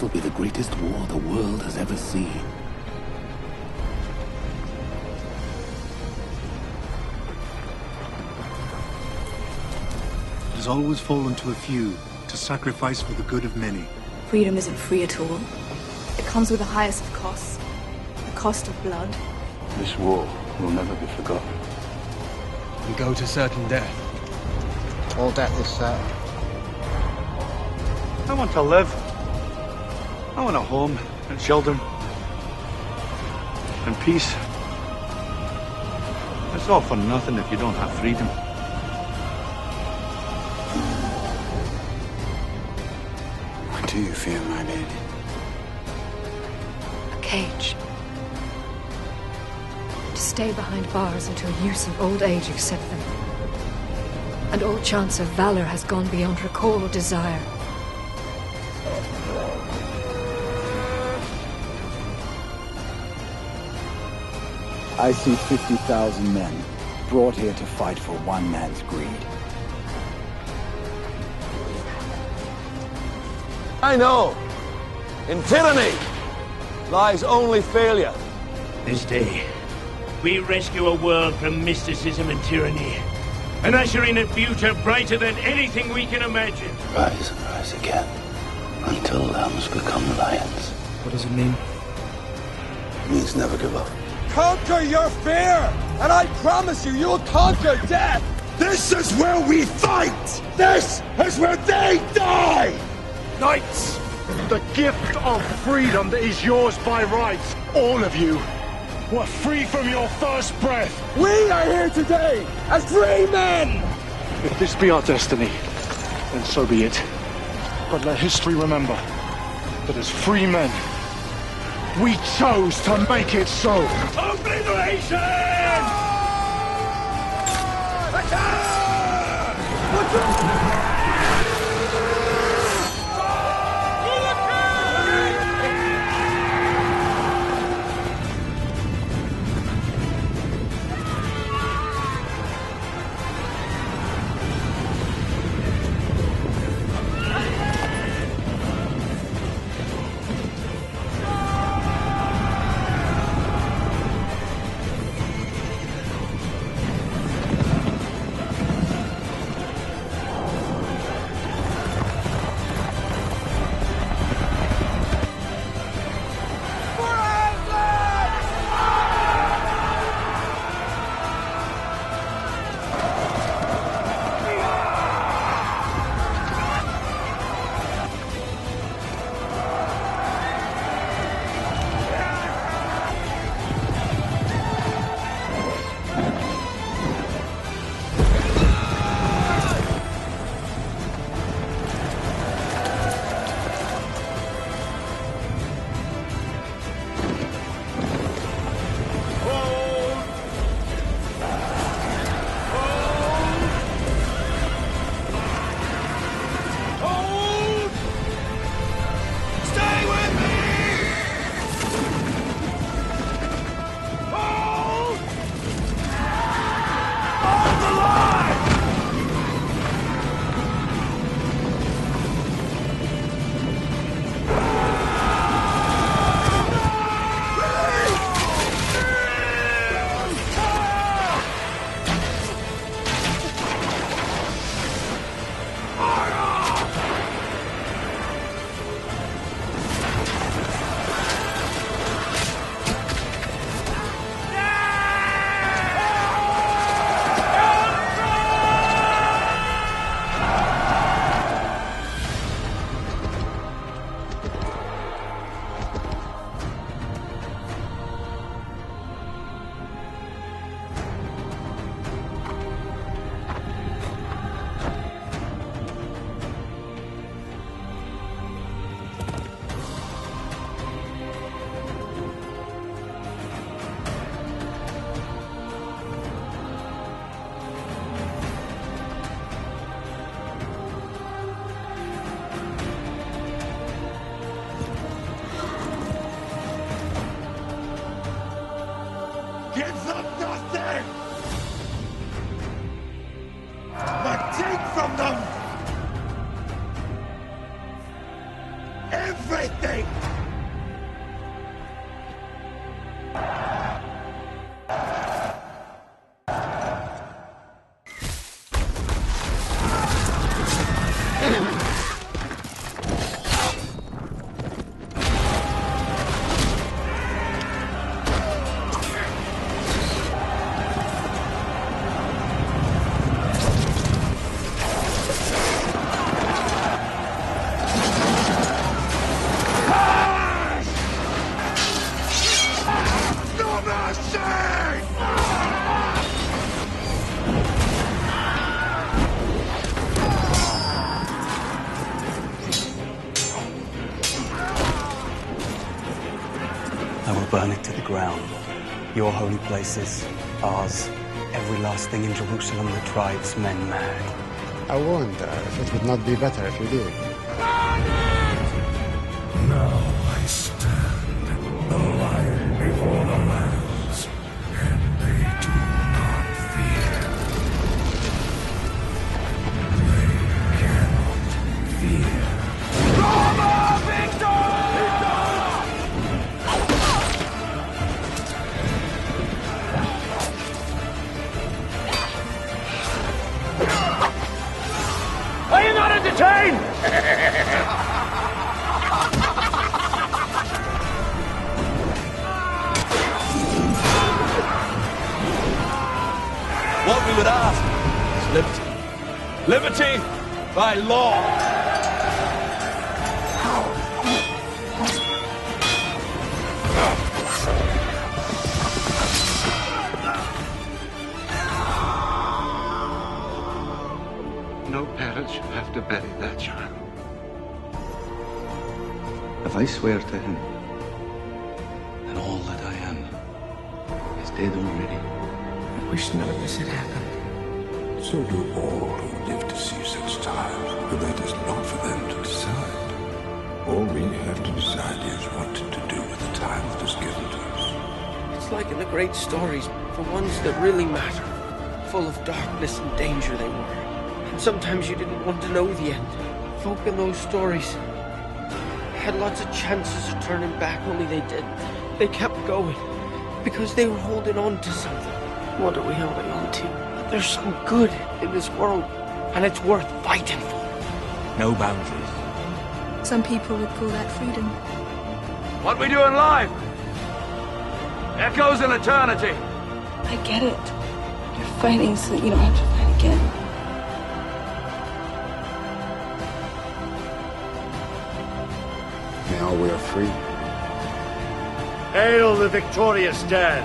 This'll be the greatest war the world has ever seen. It has always fallen to a few to sacrifice for the good of many. Freedom isn't free at all. It comes with the highest of costs. The cost of blood. This war will never be forgotten. We go to certain death. All death is certain. I want to live. I want a home and shelter. And peace. It's all for nothing if you don't have freedom. What do you fear, my lady? A cage. To stay behind bars until use of old age accept them. And all chance of valor has gone beyond recall or desire. I see 50,000 men brought here to fight for one man's greed. I know. In tyranny lies only failure. This day, we rescue a world from mysticism and tyranny, and usher in a future brighter than anything we can imagine. Rise and rise again, until lambs become lions. What does it mean? It means never give up. Conquer your fear, and I promise you, you'll conquer death. This is where we fight! This is where they die! Knights! The gift of freedom that is yours by right. All of you were free from your first breath. We are here today as free men! If this be our destiny, then so be it. But let history remember that as free men, we chose to make it so. Obliteration! Give them nothing! But take from them everything! I will burn it to the ground. Your holy places, ours, every last thing in Jerusalem that drives men mad. I wonder if it would not be better if you did. Now I stand, the lion before the lambs, and they do not fear. They cannot fear. Roma Victor! Are you not entertained? What we would ask is liberty. Liberty by law. No parent should have to bury their child. If I swear to him, then all that I am is dead already. I wish none of this had happened. So do all who live to see such times, but that is not for them to decide. All we have to decide is what to do with the time that is given to us. It's like in the great stories, the ones that really matter. Full of darkness and danger they were. And sometimes you didn't want to know the end. Folk in those stories had lots of chances of turning back, only they didn't. They kept going because they were holding on to something. What are we holding on to? There's some good in this world, and it's worth fighting for. No boundaries. Some people would call that freedom. What we do in life echoes in eternity. I get it. You're fighting so that you don't have to fight again. Now we are free. Hail the victorious dead!